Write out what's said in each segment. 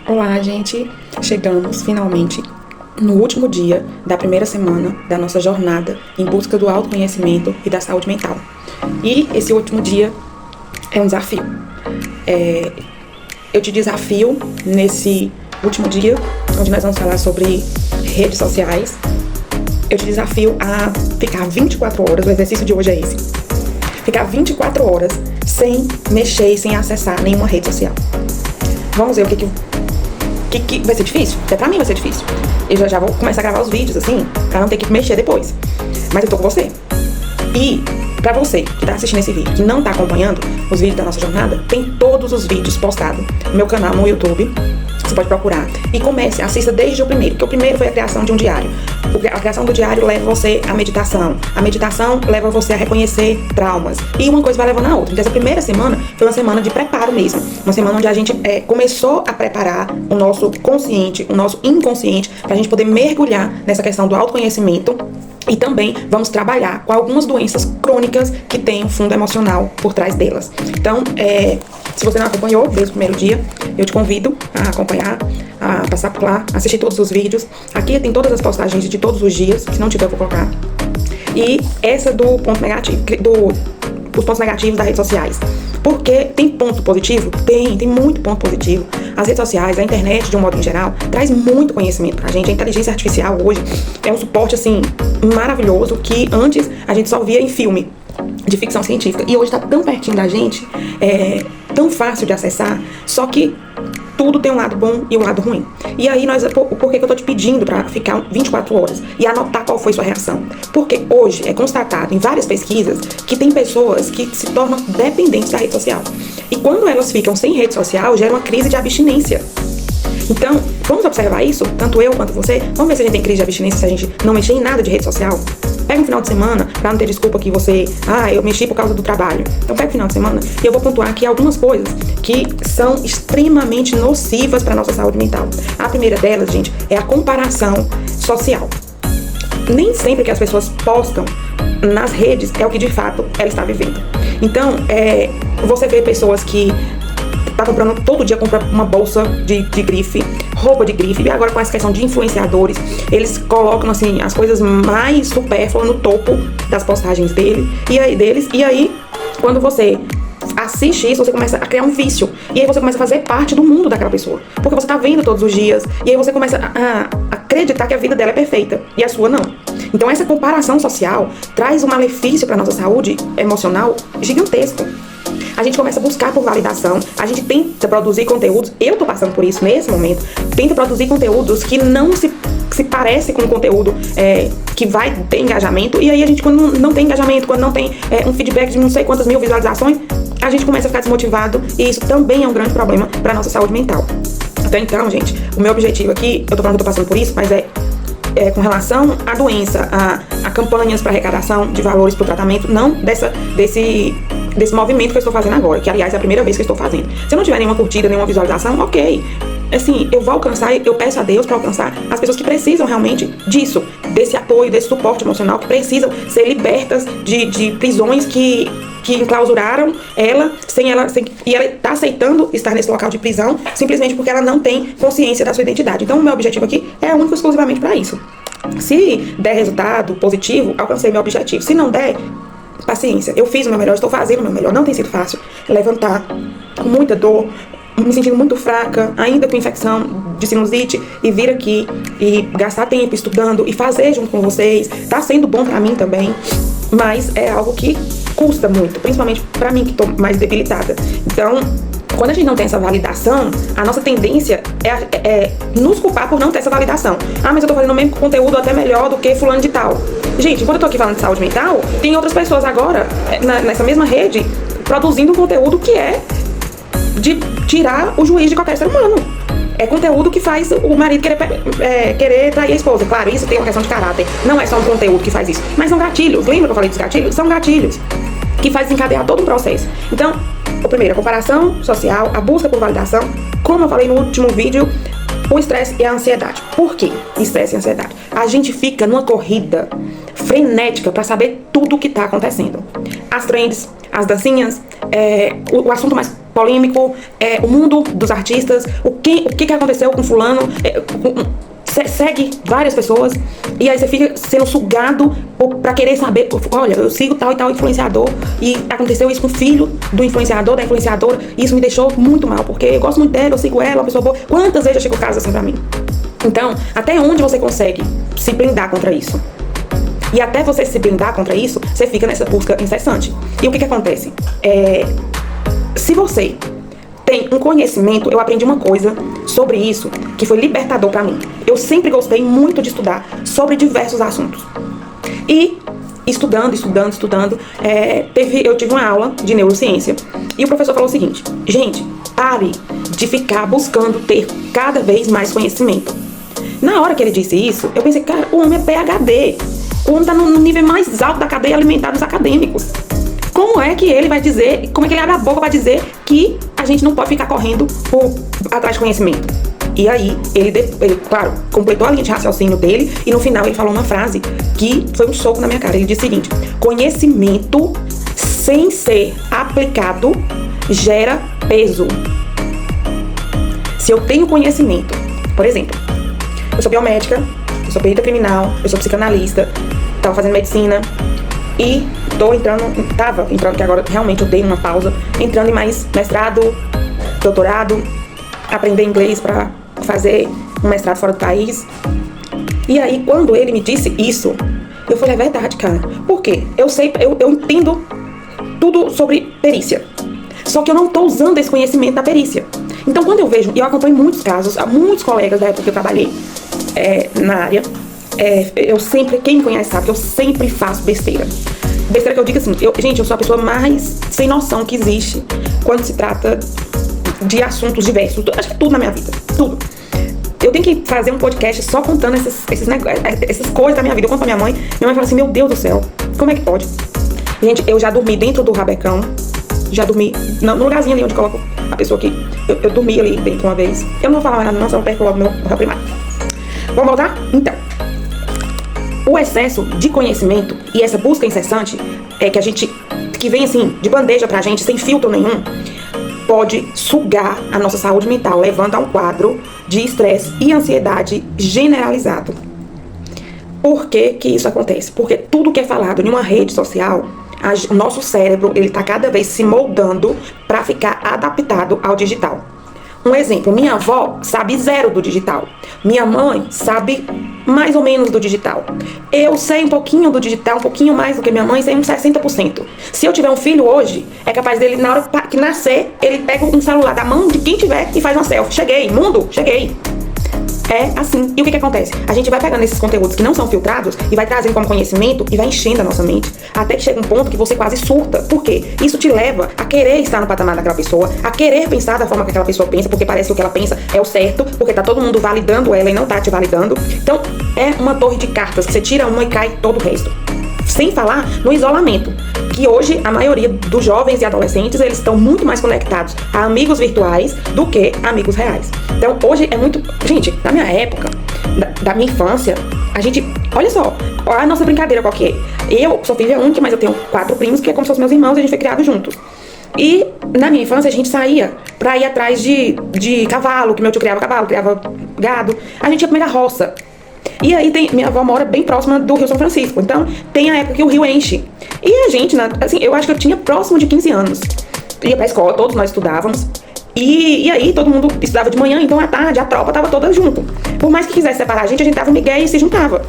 Olá, gente! Chegamos finalmente no último dia da primeira semana da nossa jornada em busca do autoconhecimento e da saúde mental. E esse último dia é um desafio. Eu te desafio nesse último dia, onde nós vamos falar sobre redes sociais. Eu te desafio a ficar 24 horas, o exercício de hoje é esse. Ficar 24 horas sem mexer e sem acessar nenhuma rede social. Vamos ver o que vai ser difícil? Até pra mim vai ser difícil. Eu já vou começar a gravar os vídeos assim, pra não ter que mexer depois. Mas eu tô com você. E pra você que tá assistindo esse vídeo, que não tá acompanhando os vídeos da nossa jornada, tem todos os vídeos postados no meu canal no YouTube. Você pode procurar. E comece, assista desde o primeiro, porque o primeiro foi a criação de um diário. A criação do diário leva você à meditação. A meditação leva você a reconhecer traumas. E uma coisa vai levando a outra. Então essa primeira semana foi uma semana de preparo mesmo. Uma semana onde a gente começou a preparar o nosso consciente, o nosso inconsciente, pra gente poder mergulhar nessa questão do autoconhecimento. E também vamos trabalhar com algumas doenças crônicas que têm um fundo emocional por trás delas. Então, se você não acompanhou desde o primeiro dia, eu te convido a acompanhar, a passar por lá, assistir todos os vídeos. Aqui tem todas as postagens de todos os dias, se não tiver eu vou colocar. E essa do ponto negativo, os pontos negativos das redes sociais. Porque tem ponto positivo? Tem muito ponto positivo. As redes sociais, a internet de um modo em geral, traz muito conhecimento pra gente. A inteligência artificial hoje é um suporte assim maravilhoso que antes a gente só via em filme de ficção científica. E hoje tá tão pertinho da gente, tão fácil de acessar, só que tudo tem um lado bom e um lado ruim. E aí, por que eu tô te pedindo pra ficar 24 horas e anotar qual foi sua reação? Porque hoje é constatado em várias pesquisas que tem pessoas que se tornam dependentes da rede social. E quando elas ficam sem rede social, gera uma crise de abstinência. Então, vamos observar isso, tanto eu quanto você. Vamos ver se a gente tem crise de abstinência se a gente não mexer em nada de rede social. Pega um final de semana, pra não ter desculpa que você... eu mexi por causa do trabalho. Então pega o final de semana e eu vou pontuar aqui algumas coisas que são extremamente nocivas para nossa saúde mental. A primeira delas, gente, é a comparação social. Nem sempre que as pessoas postam nas redes é o que de fato ela está vivendo. Então, você vê pessoas que tá comprando, todo dia compra uma bolsa de grife, roupa de grife, e agora com essa questão de influenciadores, eles colocam assim as coisas mais supérfluas no topo das postagens deles, e aí quando você assiste isso, você começa a criar um vício, e aí você começa a fazer parte do mundo daquela pessoa, porque você tá vendo todos os dias, e aí você começa a acreditar que a vida dela é perfeita, e a sua não. Então essa comparação social traz um malefício para nossa saúde emocional gigantesco. A gente começa a buscar por validação, a gente tenta produzir conteúdos, eu tô passando por isso nesse momento, tenta produzir conteúdos que não se parece com o conteúdo que vai ter engajamento, e aí a gente, quando não tem engajamento, quando não tem um feedback de não sei quantas mil visualizações, a gente começa a ficar desmotivado, e isso também é um grande problema para nossa saúde mental. Então, gente, o meu objetivo aqui, eu tô falando que eu tô passando por isso, mas com relação à doença, a campanhas para arrecadação de valores para o tratamento, não desse movimento que eu estou fazendo agora, que aliás é a primeira vez que eu estou fazendo. Se eu não tiver nenhuma curtida, nenhuma visualização, ok. Assim, eu vou alcançar, eu peço a Deus para alcançar as pessoas que precisam realmente disso, desse apoio, desse suporte emocional, que precisam ser libertas de prisões que enclausuraram ela, e ela tá aceitando estar nesse local de prisão, simplesmente porque ela não tem consciência da sua identidade. Então o meu objetivo aqui é único e exclusivamente para isso. Se der resultado positivo, alcancei meu objetivo. Se não der, paciência, eu fiz o meu melhor, estou fazendo o meu melhor. Não tem sido fácil levantar com muita dor, me sentindo muito fraca, ainda com infecção de sinusite, e vir aqui e gastar tempo estudando e fazer junto com vocês. Tá sendo bom pra mim também, mas é algo que custa muito, principalmente pra mim que tô mais debilitada. Então, quando a gente não tem essa validação, a nossa tendência é nos culpar por não ter essa validação. Mas eu tô fazendo o mesmo conteúdo até melhor do que fulano de tal. Gente, enquanto eu tô aqui falando de saúde mental, tem outras pessoas agora, nessa mesma rede, produzindo um conteúdo que é de tirar o juiz de qualquer ser humano. É conteúdo que faz o marido querer trair a esposa. Claro, isso tem uma questão de caráter. Não é só um conteúdo que faz isso. Mas são gatilhos. Lembra que eu falei dos gatilhos? São gatilhos que faz desencadear todo um processo. Então, o primeiro, a comparação social, a busca por validação. Como eu falei no último vídeo, o estresse e a ansiedade. Por quê? Estresse e ansiedade. A gente fica numa corrida frenética para saber tudo o que tá acontecendo. As trends, as dancinhas, o assunto mais polêmico, o mundo dos artistas, o que aconteceu com fulano, segue várias pessoas, e aí você fica sendo sugado pra querer saber, olha, eu sigo tal e tal influenciador, e aconteceu isso com o filho do influenciador, da influenciadora, e isso me deixou muito mal, porque eu gosto muito dela, eu sigo ela, uma pessoa boa. Quantas vezes já chegou casos assim pra mim? Então, até onde você consegue se blindar contra isso? E até você se blindar contra isso, você fica nessa busca incessante. E o que acontece? Se você tem um conhecimento, eu aprendi uma coisa sobre isso que foi libertador pra mim. Eu sempre gostei muito de estudar sobre diversos assuntos. E estudando, eu tive uma aula de neurociência e o professor falou o seguinte: gente, pare de ficar buscando ter cada vez mais conhecimento. Na hora que ele disse isso, eu pensei, cara, o homem é PhD. O homem tá no nível mais alto da cadeia alimentar dos acadêmicos. Como é que ele vai dizer, como é que ele abre a boca para dizer que a gente não pode ficar correndo atrás de conhecimento? E aí, ele, claro, completou a linha de raciocínio dele e no final ele falou uma frase que foi um soco na minha cara. Ele disse o seguinte: conhecimento sem ser aplicado gera peso. Se eu tenho conhecimento, por exemplo, eu sou biomédica, eu sou perita criminal, eu sou psicanalista, tava fazendo medicina e tava entrando, que agora realmente eu dei uma pausa, entrando em mais mestrado, doutorado, aprender inglês pra fazer um mestrado fora do país. E aí, quando ele me disse isso, eu falei, é verdade, cara. Por quê? Eu entendo tudo sobre perícia. Só que eu não tô usando esse conhecimento da perícia. Então, quando eu vejo, e eu acompanho muitos casos, muitos colegas da época que eu trabalhei na área, quem me conhece sabe que eu sempre faço besteira. Besteira que eu digo assim, gente, eu sou a pessoa mais sem noção que existe quando se trata de assuntos diversos. Acho que tudo na minha vida, tudo. Eu tenho que fazer um podcast só contando essas coisas da minha vida. Eu conto pra minha mãe fala assim, meu Deus do céu, como é que pode? Gente, eu já dormi dentro do rabecão, já dormi no lugarzinho ali onde coloco a pessoa aqui. Eu dormi ali dentro uma vez. Eu não vou falar mais nada, não, só perco logo meu réu primário. Vamos voltar? Então, o excesso de conhecimento e essa busca incessante que vem assim, de bandeja pra gente, sem filtro nenhum, pode sugar a nossa saúde mental, levando a um quadro de estresse e ansiedade generalizado. Por que que isso acontece? Porque tudo que é falado em uma rede social, o nosso cérebro, ele tá cada vez se moldando para ficar adaptado ao digital. Um exemplo, minha avó sabe zero do digital. Minha mãe sabe mais ou menos do digital. Eu sei um pouquinho do digital, um pouquinho mais do que minha mãe, sei uns 60%. Se eu tiver um filho hoje, é capaz dele, na hora que nascer, ele pega um celular da mão de quem tiver e faz uma selfie. Cheguei, mundo, cheguei. É assim. E o que acontece? A gente vai pegando esses conteúdos que não são filtrados e vai trazendo como conhecimento e vai enchendo a nossa mente. Até que chega um ponto que você quase surta. Por quê? Isso te leva a querer estar no patamar daquela pessoa, a querer pensar da forma que aquela pessoa pensa, porque parece que o que ela pensa é o certo, porque tá todo mundo validando ela e não tá te validando. Então, é uma torre de cartas que você tira uma e cai todo o resto. Sem falar no isolamento, que hoje a maioria dos jovens e adolescentes, eles estão muito mais conectados a amigos virtuais do que amigos reais. Então hoje é muito... Gente, na minha época, da minha infância, a gente... Olha só, a nossa brincadeira qual que é. Eu sou filha única, mas eu tenho 4 primos que é como se fossem meus irmãos e a gente foi criado juntos. E na minha infância a gente saía pra ir atrás de cavalo, que meu tio criava cavalo, criava gado. A gente ia pra meio da roça. E aí minha avó mora bem próxima do Rio São Francisco. Então tem a época que o rio enche. E a gente, assim, eu acho que eu tinha próximo de 15 anos. Ia pra escola, todos nós estudávamos. E aí todo mundo estudava de manhã, então à tarde a tropa tava toda junto. Por mais que quisesse separar a gente dava migué e se juntava.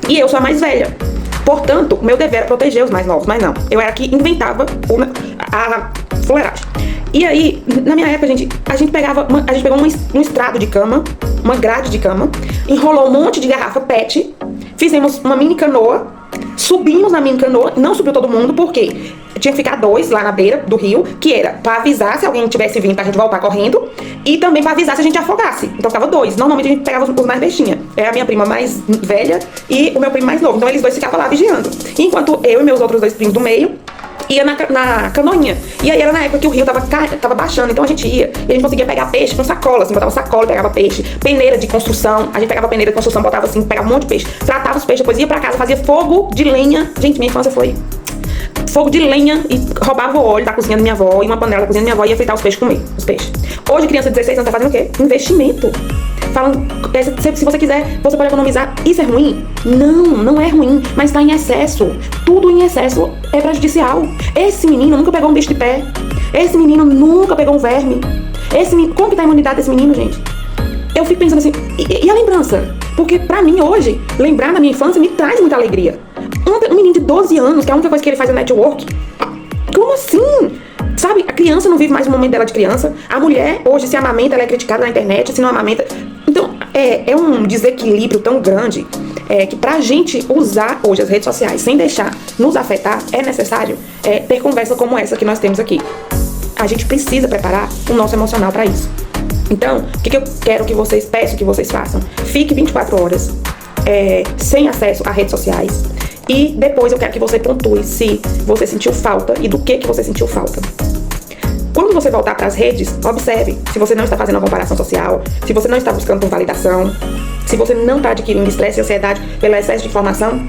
E eu sou a mais velha. Portanto, meu dever era proteger os mais novos, mas não. Eu era que inventava a fuleiragem. E aí, na minha época, a gente pegou um estrado de cama, uma grade de cama, enrolou um monte de garrafa PET, fizemos uma mini canoa, subimos na mini canoa, não subiu todo mundo, porque tinha que ficar 2 lá na beira do rio, que era pra avisar se alguém tivesse vindo pra gente voltar correndo, e também pra avisar se a gente afogasse. Então ficava 2. Normalmente a gente pegava os mais bestinha. É a minha prima mais velha e o meu primo mais novo. Então eles 2 ficavam lá vigiando. Enquanto eu e meus outros 2 primos do meio ia na canoinha. E aí era na época que o rio tava baixando, então a gente ia e a gente conseguia pegar peixe com sacola, assim, botava sacola e pegava peixe. Peneira de construção, a gente pegava peneira de construção, botava assim, pegava um monte de peixe, tratava os peixes, depois ia pra casa, fazia fogo de lenha. Gente, minha infância foi fogo de lenha e roubava o óleo da cozinha da minha avó e uma panela da cozinha da minha avó e ia fritar os peixes comer, os peixes. Hoje, criança de 16 anos tá fazendo o quê? Investimento. Falando, se você quiser, você pode economizar. Isso é ruim? Não é ruim, mas tá em excesso. Tudo em excesso é prejudicial. Esse menino nunca pegou um bicho de pé. Esse menino nunca pegou um verme. Como que tá a imunidade desse menino, gente? Eu fico pensando assim, e a lembrança? Porque pra mim hoje, lembrar da minha infância me traz muita alegria. Um menino de 12 anos, que a única coisa que ele faz é network. Como assim? Sabe, a criança não vive mais o momento dela de criança. A mulher, hoje, se amamenta, ela é criticada na internet, se não amamenta. Então, é um desequilíbrio tão grande que pra gente usar hoje as redes sociais sem deixar nos afetar, é necessário ter conversa como essa que nós temos aqui. A gente precisa preparar o nosso emocional pra isso. Então, o que eu quero que vocês, peço que vocês façam? Fique 24 horas sem acesso a redes sociais. E depois eu quero que você pontue se você sentiu falta e do que você sentiu falta. Quando você voltar para as redes, observe se você não está fazendo uma comparação social, se você não está buscando por validação, se você não está adquirindo estresse e ansiedade pelo excesso de informação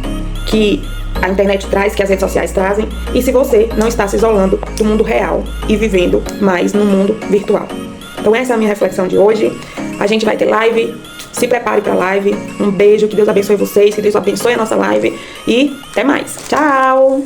que a internet traz, que as redes sociais trazem, e se você não está se isolando do mundo real e vivendo mais no mundo virtual. Então essa é a minha reflexão de hoje. A gente vai ter live. Se prepare para a live. Um beijo, que Deus abençoe vocês, que Deus abençoe a nossa live. E até mais. Tchau!